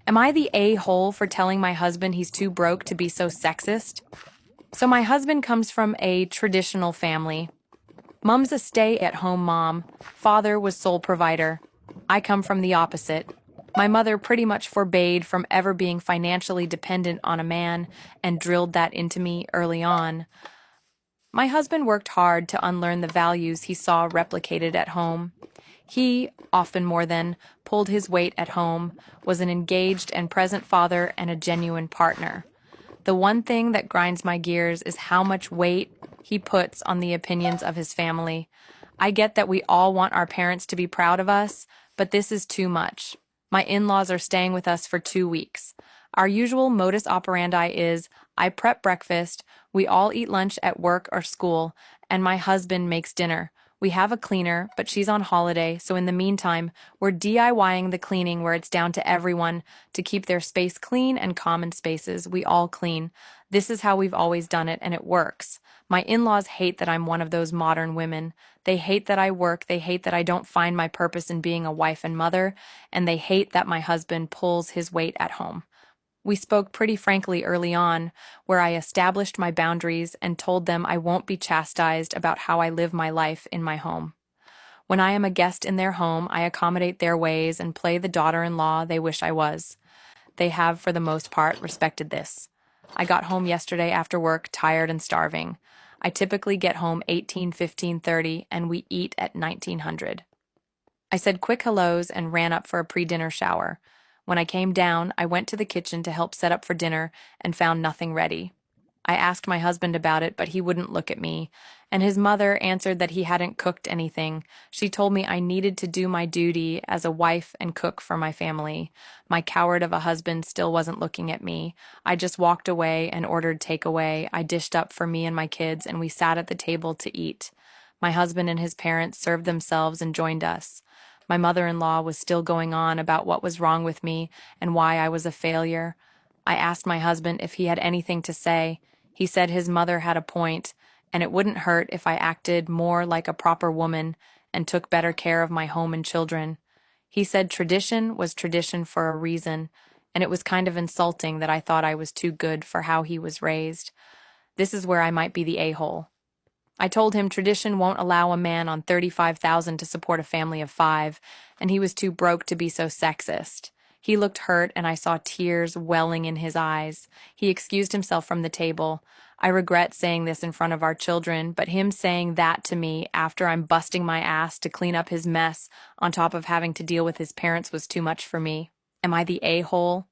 Am I the a-hole for telling my husband he's too broke to be so sexist? So my husband comes from a traditional family. Mom's a stay-at-home mom. Father was sole provider. I come from the opposite. My mother pretty much forbade from ever being financially dependent on a man and drilled that into me early on. My husband worked hard to unlearn the values he saw replicated at home. He, often more than, pulled his weight at home, was an engaged and present father and a genuine partner. The one thing that grinds my gears is how much weight he puts on the opinions of his family. I get that we all want our parents to be proud of us, but this is too much. My in-laws are staying with us for 2 weeks. Our usual modus operandi is I prep breakfast, we all eat lunch at work or school, and my husband makes dinner. We have a cleaner, but she's on holiday, so in the meantime, we're DIYing the cleaning where it's down to everyone to keep their space clean and common spaces. We all clean. This is how we've always done it, and it works. My in-laws hate that I'm one of those modern women. They hate that I work, they hate that I don't find my purpose in being a wife and mother, and they hate that my husband pulls his weight at home. We spoke pretty frankly early on, where I established my boundaries and told them I won't be chastised about how I live my life in my home. When I am a guest in their home, I accommodate their ways and play the daughter-in-law they wish I was. They have, for the most part, respected this. I got home yesterday after work, tired and starving. I typically get home 15:30, and we eat at 1900. I said quick hellos and ran up for a pre-dinner shower. When I came down, I went to the kitchen to help set up for dinner and found nothing ready. I asked my husband about it, but he wouldn't look at me, and his mother answered that he hadn't cooked anything. She told me I needed to do my duty as a wife and cook for my family. My coward of a husband still wasn't looking at me. I just walked away and ordered takeaway. I dished up for me and my kids, and we sat at the table to eat. My husband and his parents served themselves and joined us. My mother-in-law was still going on about what was wrong with me and why I was a failure. I asked my husband if he had anything to say. He said his mother had a point, and it wouldn't hurt if I acted more like a proper woman and took better care of my home and children. He said tradition was tradition for a reason, and it was kind of insulting that I thought I was too good for how he was raised. This is where I might be the a-hole. I told him tradition won't allow a man on 35,000 to support a family of 5, and he was too broke to be so sexist. He looked hurt, and I saw tears welling in his eyes. He excused himself from the table. I regret saying this in front of our children, but him saying that to me after I'm busting my ass to clean up his mess on top of having to deal with his parents was too much for me. Am I the a-hole?